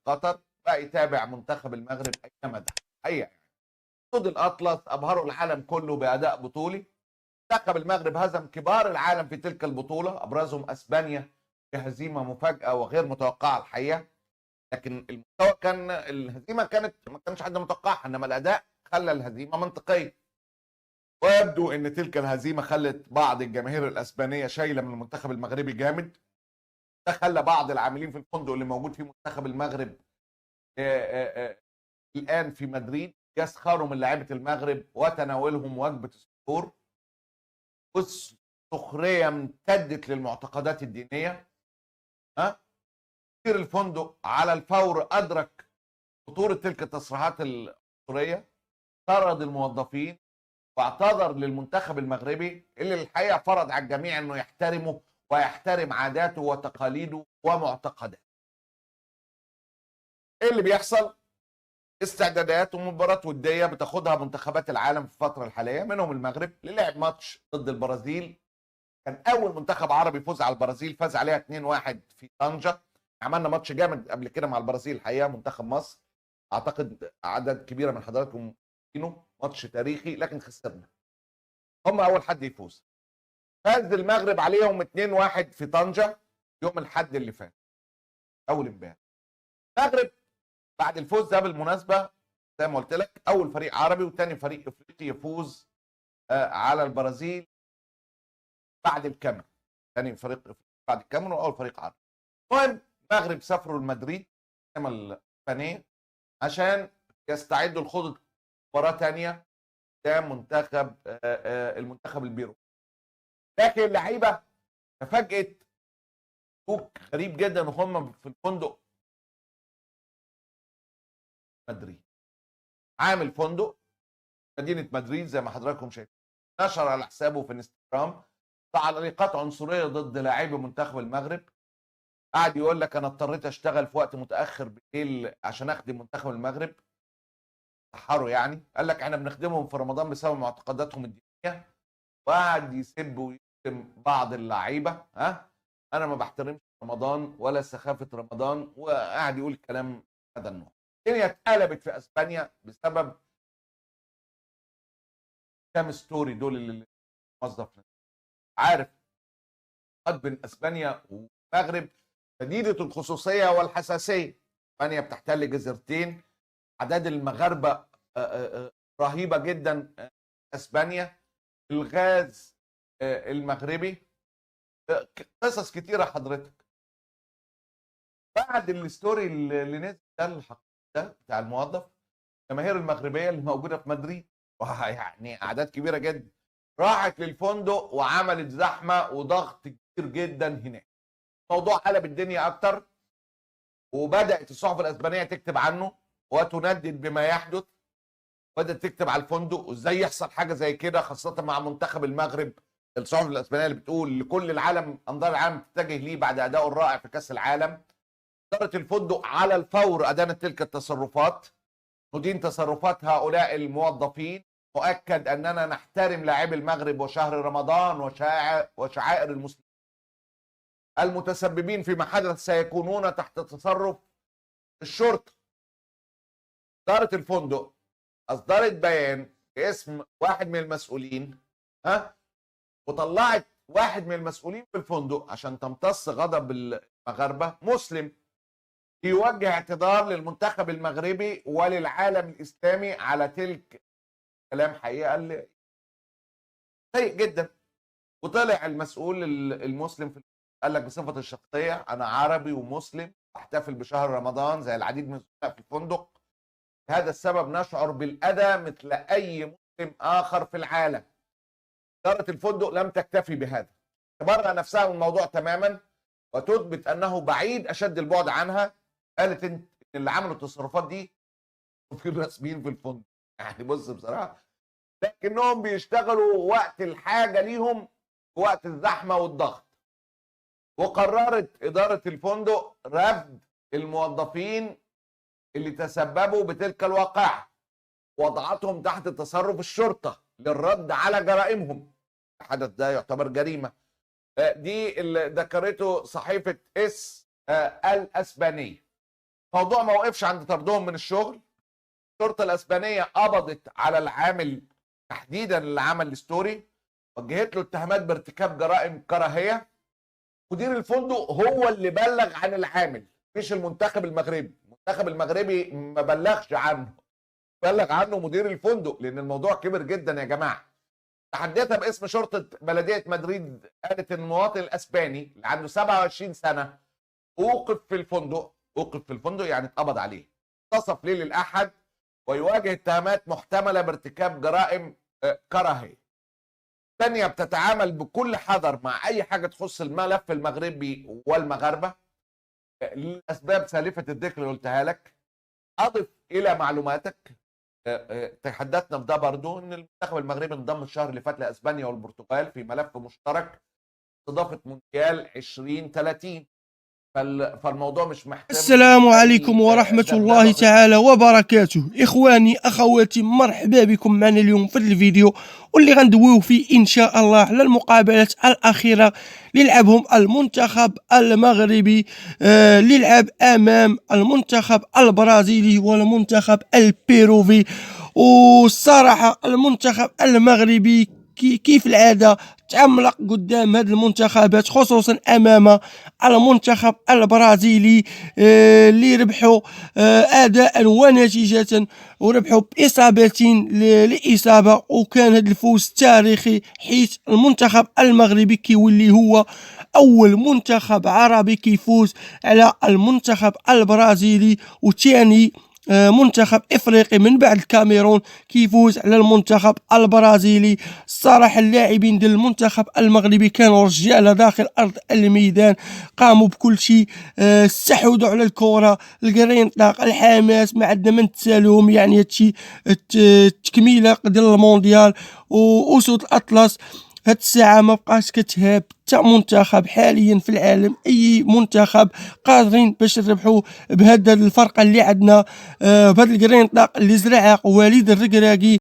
قطر بقى يتابع منتخب المغرب اينما دخل. حقيقه يعني سود الاطلس ابهروا العالم كله باداء بطولي. منتخب المغرب هزم كبار العالم في تلك البطوله، ابرزهم اسبانيا بهزيمه مفاجاه وغير متوقعه الحقيقه. لكن المستوى كان الهزيمه ما كانش حد متوقعها، انما الاداء خلى الهزيمه منطقيه. ويبدو ان تلك الهزيمه خلت بعض الجماهير الاسبانيه شايله من المنتخب المغربي جامد. ده خلى بعض العاملين في الفندق اللي موجود فيه منتخب المغرب الان في مدريد يسخروا من لاعيبه المغرب وتناولهم وجبه السحور. والسخريه امتدت للمعتقدات الدينيه. مدير الفندق على الفور ادرك خطوره تلك التصريحات العنصريه، طرد الموظفين واعتذر للمنتخب المغربي اللي الحقيقه فرض على الجميع انه يحترمه ويحترم عاداته وتقاليده ومعتقداته. ايه اللي بيحصل؟ استعدادات ومباراه وديه بتاخدها منتخبات العالم في الفتره الحاليه، منهم المغرب اللي لعب ماتش ضد البرازيل. كان اول منتخب عربي يفوز على البرازيل، فاز عليها 2-1 في طنجه. عملنا ماتش جامد قبل كده مع البرازيل الحقيقه، منتخب مصر اعتقد عدد كبيره من حضراتكم ماتش تاريخي، لكن خسرنا. هم اول حد يفوز. فاز المغرب عليهم 2-1 في طنجه يوم الاحد اللي فات، اول امبارح. المغرب بعد الفوز ده بالمناسبه زي ما قلت لك اول فريق عربي وثاني فريق افريقي يفوز على البرازيل بعد الكاميرون. ثاني فريق بعد الكاميرون واول فريق عربي. المهم المغرب سافروا لمدريد الاسبانيه عشان يستعدوا لخوض مباراه ثانيه قدام منتخب المنتخب البيرو. لكن اللعيبه تفاجئت سلوك غريب جدا وهم في الفندق مدريد. عامل فندق مدينه مدريد زي ما حضراتكم شايفين نشر على حسابه في انستغرام تعليقات عنصريه ضد لاعبي منتخب المغرب. قاعد يقول لك انا اضطريت اشتغل في وقت متاخر بالليل عشان اخدم منتخب المغرب. سحروا يعني، قال لك احنا بنخدمهم في رمضان بسبب معتقداتهم الدينيه. وقعد يسب ويشتم بعض اللعيبه. انا ما بحترمش رمضان ولا سخافه رمضان، وقاعد يقول كلام هذا النوع. الدنيا اتقلبت في اسبانيا بسبب كام ستوري دول اللي موظف عارف بين اسبانيا والمغرب شديده الخصوصيه والحساسيه. اسبانيا بتحتل جزيرتين، اعداد المغاربه رهيبه جدا. اسبانيا الغاز المغربي، قصص كتيره حضرتك. بعد الستوري اللي نزل ده بتاع الموظف، الجماهير المغربيه اللي موجوده في مدريد يعني اعداد كبيره جدا راحت للفندق وعملت زحمه وضغط كتير جدا هناك. الموضوع قلب الدنيا اكتر، وبدات الصحف الاسبانيه تكتب عنه وتندد بما يحدث. بدات تكتب على الفندق وازاي يحصل حاجه زي كده، خاصه مع منتخب المغرب. الصحف الاسبانيه اللي بتقول لكل العالم انظار العالم تتجه ليه بعد ادائه الرائع في كاس العالم. اداره الفندق على الفور ادانت تلك التصرفات. ندين تصرفات هؤلاء الموظفين. مؤكد اننا نحترم لاعبي المغرب وشهر رمضان وشعائر المسلمين. المتسببين فيما حدث سيكونون تحت تصرف الشرطه. اداره الفندق اصدرت بيان باسم واحد من المسؤولين، وطلعت واحد من المسؤولين في الفندق عشان تمتص غضب المغاربه مسلم يوجه اعتذار للمنتخب المغربي وللعالم الاسلامي على تلك كلام حقيقه اللي سيء جدا. وطلع المسؤول المسلم في قال لك بصفه الشخصيه انا عربي ومسلم احتفل بشهر رمضان زي العديد من الزملاء في الفندق. لهذا السبب نشعر بالاذى مثل اي مسلم اخر في العالم. اداره الفندق لم تكتفي بهذا، تبرأ نفسها من الموضوع تماما وتثبت انه بعيد اشد البعد عنها. قالت ان اللي عملوا التصرفات دي في الرسميين في الفندق. يعني بص بصراحه، لكنهم بيشتغلوا وقت الحاجه ليهم في وقت الزحمه والضغط. وقررت اداره الفندق رفض الموظفين اللي تسببوا بتلك الواقعه، وضعتهم تحت تصرف الشرطه للرد على جرائمهم. الحدث ده يعتبر جريمه. دي اللي ذكرته صحيفه اس الاسبانيه. الموضوع ما وقفش عند طردهم من الشغل. الشرطه الاسبانيه قبضت على العامل تحديدا اللي عمل الستوري، وجهت له اتهامات بارتكاب جرائم كراهيه. مدير الفندق هو اللي بلغ عن العامل، مش المنتخب المغربي. المنتخب المغربي ما بلغش عنه، بلغ عنه مدير الفندق، لان الموضوع كبر جدا يا جماعه. تحديتها باسم شرطه بلديه مدريد، قالت ان المواطن الاسباني اللي عنده 27 سنه اوقف في الفندق يعني اتقبض عليه، اغتصب ليل الاحد، ويواجه اتهامات محتمله بارتكاب جرائم كراهيه. ثانيه بتتعامل بكل حذر مع اي حاجه تخص الملف المغربي والمغاربه لاسباب سالفه الذكر اللي قلتها لك. اضف الى معلوماتك، تحدثنا بده برضو ان المنتخب المغربي انضم الشهر اللي فات لاسبانيا والبرتغال في ملف مشترك استضافه مونديال 2030. فالموضوع مش محتاج. السلام عليكم ورحمة الله تعالى وبركاته. إخواني أخواتي، مرحبا بكم معنا اليوم في الفيديو واللي غندويو فيه إن شاء الله على المقابلات الأخيرة اللي لعبهم المنتخب المغربي اللي لعب أمام المنتخب البرازيلي والمنتخب البيروفي. والصراحة المنتخب المغربي كيف العادة تعملق قدام هذه المنتخبات، خصوصا امام المنتخب البرازيلي اللي ربحوا اداء ونتيجة، وربحوا باصابة لاصابة. وكان هذا الفوز تاريخي، حيث المنتخب المغربي كيولي هو اول منتخب عربي كيفوز على المنتخب البرازيلي، وثاني منتخب افريقي من بعد الكاميرون كيفوز على المنتخب البرازيلي. الصراحه اللاعبين ديال المنتخب المغربي كانوا رجاله داخل ارض الميدان، قاموا بكل شيء، استحوذوا على الكره، القرينطاق، الحماس، ما عندنا ما نتسالوهم. يعني هادشي التكميله ديال المونديال واسود الاطلس. هاد الساعة ما بقاش كتهاب حتى منتخب حاليا في العالم. اي منتخب قادرين باش نربحوا بهذا الفرقة اللي عندنا، بهذا القرينطاق اللي زرعها وليد الركراكي.